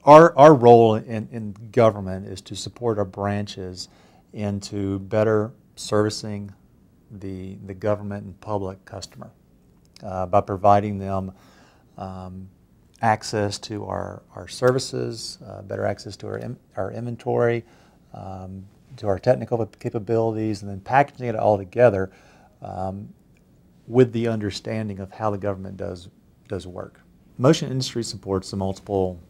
Our role in government is to support our branches into better servicing the government and public customer by providing them access to our services, better access to our inventory, to our technical capabilities, and then packaging it all together with the understanding of how the government does work. Motion Industries supports the multiple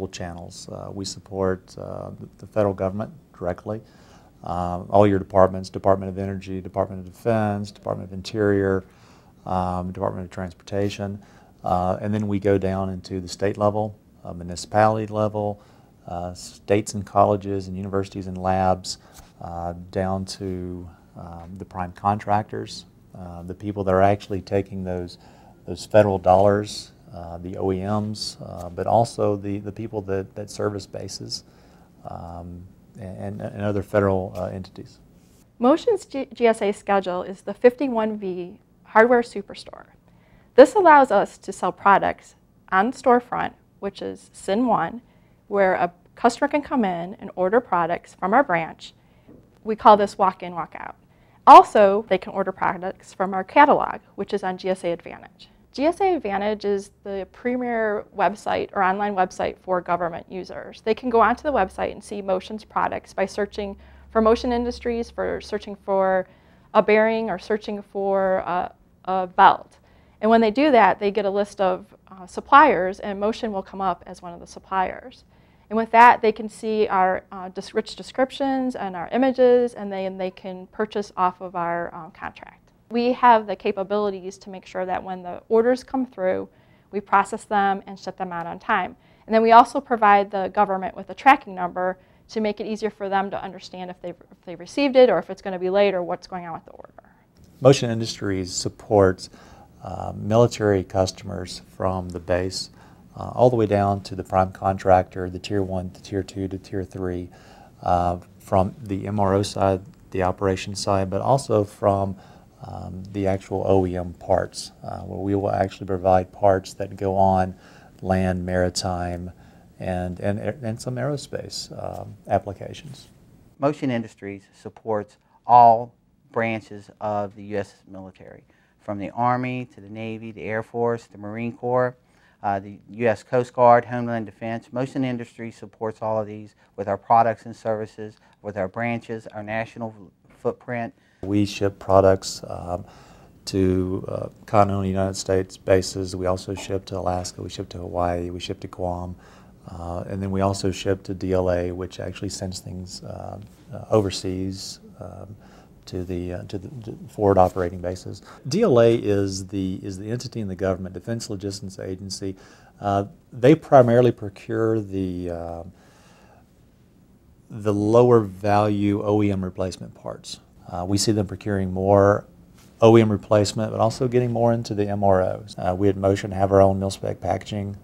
channels. We support the federal government directly, all your departments, Department of Energy, Department of Defense, Department of Interior, Department of Transportation, and then we go down into the state level, municipality level, states and colleges and universities and labs, down to the prime contractors, the people that are actually taking those federal dollars, the OEMs, but also the people that service bases and other federal entities. Motion's GSA schedule is the 51V hardware superstore. This allows us to sell products on the storefront, which is SIN 1, where a customer can come in and order products from our branch. We call this walk-in, walk-out. Also, they can order products from our catalog, which is on GSA Advantage. GSA Advantage is the premier website or online website for government users. They can go onto the website and see Motion's products by searching for Motion Industries, for searching for a bearing, or searching for a belt. And when they do that, they get a list of suppliers, and Motion will come up as one of the suppliers. And with that, they can see our rich descriptions and our images, and then they can purchase off of our contract. We have the capabilities to make sure that when the orders come through, we process them and ship them out on time. And then we also provide the government with a tracking number to make it easier for them to understand if they've received it, or if it's going to be late, or what's going on with the order. Motion Industries supports military customers from the base all the way down to the prime contractor, the Tier 1 to Tier 2 to Tier 3, from the MRO side, the operations side, but also from the actual OEM parts, where we will actually provide parts that go on land, maritime, and some aerospace applications. Motion Industries supports all branches of the U.S. military, from the Army to the Navy, the Air Force, the Marine Corps, the U.S. Coast Guard, Homeland Defense. Motion Industries supports all of these with our products and services, with our branches, our national footprint. We ship products to continental United States bases. We also ship to Alaska, we ship to Hawaii, we ship to Guam, and then we also ship to DLA, which actually sends things overseas to the forward operating bases. DLA is the entity in the government, Defense Logistics Agency. They primarily procure the lower value OEM replacement parts. We see them procuring more OEM replacement, but also getting more into the MROs. We at Motion have our own mil-spec packaging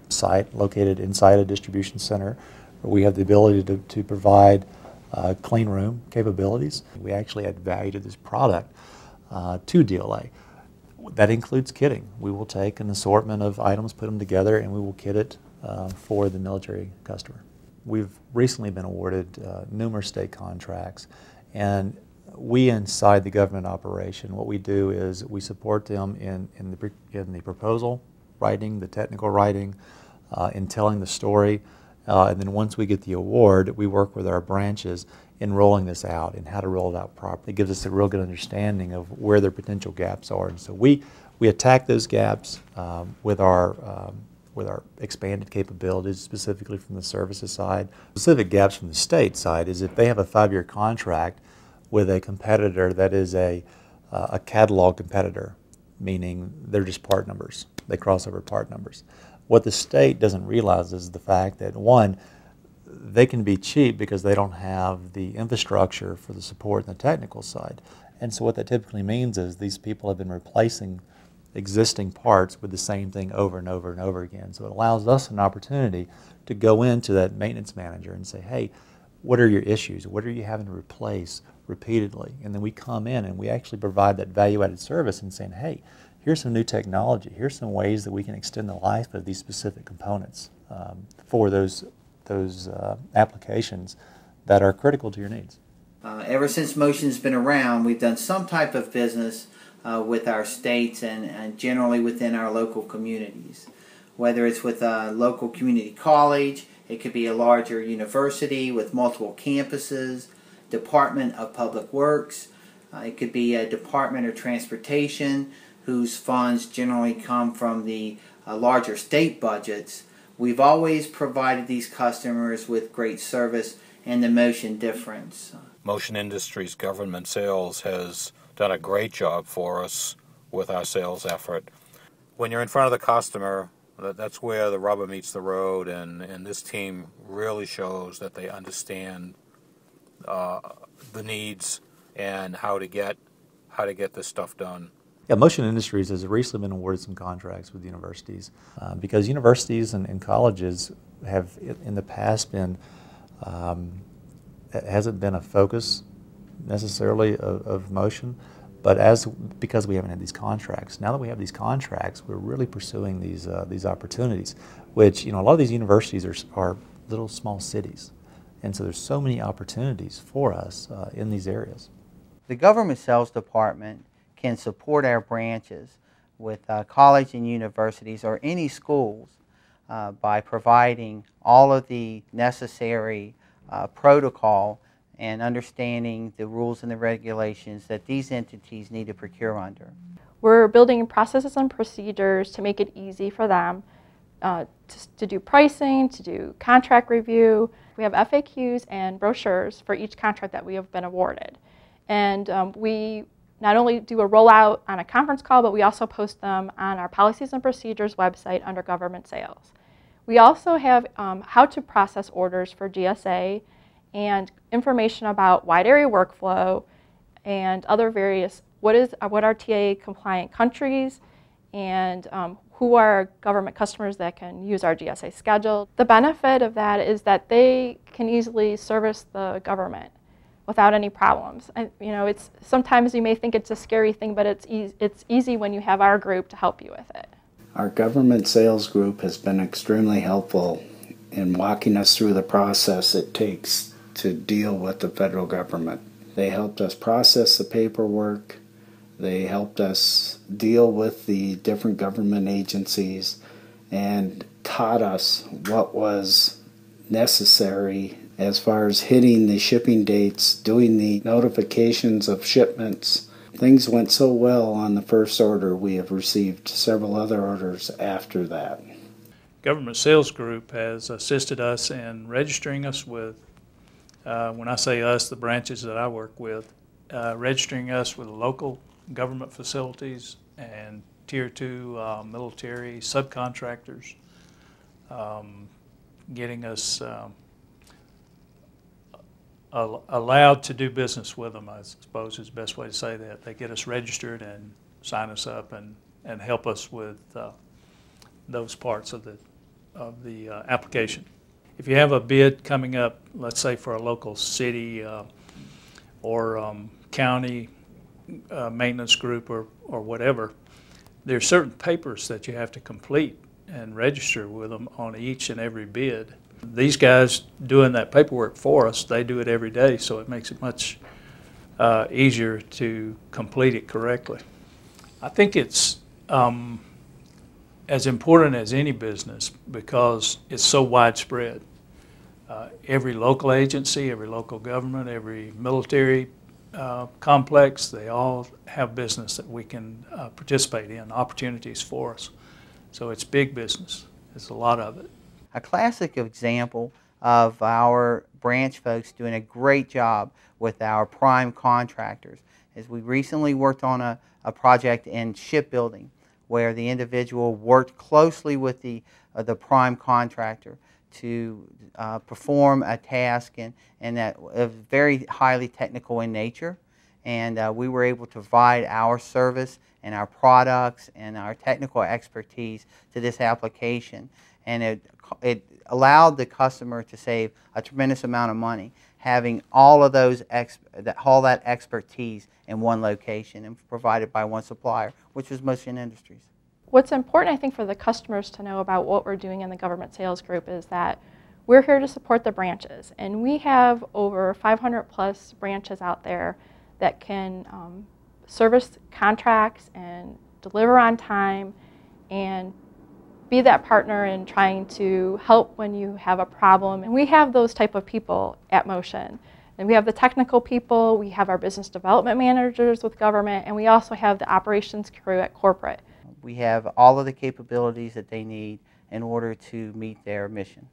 site located inside a distribution center, where we have the ability to provide clean room capabilities. We actually add value to this product to DLA. That includes kitting. We will take an assortment of items, put them together, and we will kit it for the military customer. We've recently been awarded numerous state contracts, and we inside the government operation, what we do is we support them in the proposal writing, the technical writing, in telling the story, and then once we get the award, we work with our branches in rolling this out and how to roll it out properly. It gives us a real good understanding of where their potential gaps are, and so we attack those gaps with our expanded capabilities, specifically from the services side. Specific gaps from the state side is if they have a 5-year contract with a competitor that is a catalog competitor, meaning they're just part numbers. They cross over part numbers. What the state doesn't realize is the fact that, one, they can be cheap because they don't have the infrastructure for the support and the technical side. And so what that typically means is these people have been replacing existing parts with the same thing over and over and over again. So it allows us an opportunity to go into that maintenance manager and say, hey, what are your issues? What are you having to replace repeatedly? And then we come in and we actually provide that value-added service and saying, hey, here's some new technology. Here's some ways that we can extend the life of these specific components for those applications that are critical to your needs. Ever since Motion's been around, we've done some type of business with our states and generally within our local communities. Whether it's with a local community college, it could be a larger university with multiple campuses, Department of Public Works, it could be a Department of Transportation whose funds generally come from the larger state budgets. We've always provided these customers with great service and the Motion difference. Motion Industries Government Sales has done a great job for us with our sales effort. When you're in front of the customer, that's where the rubber meets the road, and this team really shows that they understand the needs and how to get this stuff done. Yeah, Motion Industries has recently been awarded some contracts with universities because universities and colleges have in the past been it hasn't been a focus necessarily of Motion, but because we haven't had these contracts. Now that we have these contracts, we're really pursuing these opportunities, which, you know, a lot of these universities are little small cities, and so there's so many opportunities for us in these areas. The government sales department can support our branches with college and universities or any schools by providing all of the necessary protocol and understanding the rules and the regulations that these entities need to procure under. We're building processes and procedures to make it easy for them to do pricing, to do contract review. We have FAQs and brochures for each contract that we have been awarded. And we not only do a rollout on a conference call, but we also post them on our Policies and Procedures website under Government Sales. We also have how to process orders for GSA and information about wide area workflow and other various, what are TA compliant countries, and who are government customers that can use our GSA schedule. The benefit of that is that they can easily service the government without any problems. And, you know, sometimes you may think it's a scary thing, but it's easy when you have our group to help you with it. Our government sales group has been extremely helpful in walking us through the process it takes to deal with the federal government. They helped us process the paperwork. They helped us deal with the different government agencies and taught us what was necessary as far as hitting the shipping dates, doing the notifications of shipments. Things went so well on the first order, we have received several other orders after that. Government Sales Group has assisted us in registering us with, when I say us, the branches that I work with, registering us with local government facilities and Tier 2 military subcontractors, getting us allowed to do business with them, I suppose is the best way to say that. They get us registered and sign us up and help us with those parts of the application. If you have a bid coming up, let's say for a local city or county maintenance group or whatever, there are certain papers that you have to complete and register with them on each and every bid. These guys doing that paperwork for us, they do it every day, so it makes it much easier to complete it correctly. I think it's as important as any business because it's so widespread. Every local agency, every local government, every military complex, they all have business that we can participate in, opportunities for us. So it's big business. There's a lot of it. A classic example of our branch folks doing a great job with our prime contractors is we recently worked on a project in shipbuilding where the individual worked closely with the prime contractor to perform a task and that was very highly technical in nature, and we were able to provide our service and our products and our technical expertise to this application, and it allowed the customer to save a tremendous amount of money having all of all that expertise in one location and provided by one supplier, which was Motion Industries. What's important, I think, for the customers to know about what we're doing in the government sales group is that we're here to support the branches, and we have over 500 plus branches out there that can service contracts and deliver on time and be that partner in trying to help when you have a problem. And we have those type of people at Motion. And we have the technical people, we have our business development managers with government, and we also have the operations crew at corporate. We have all of the capabilities that they need in order to meet their mission.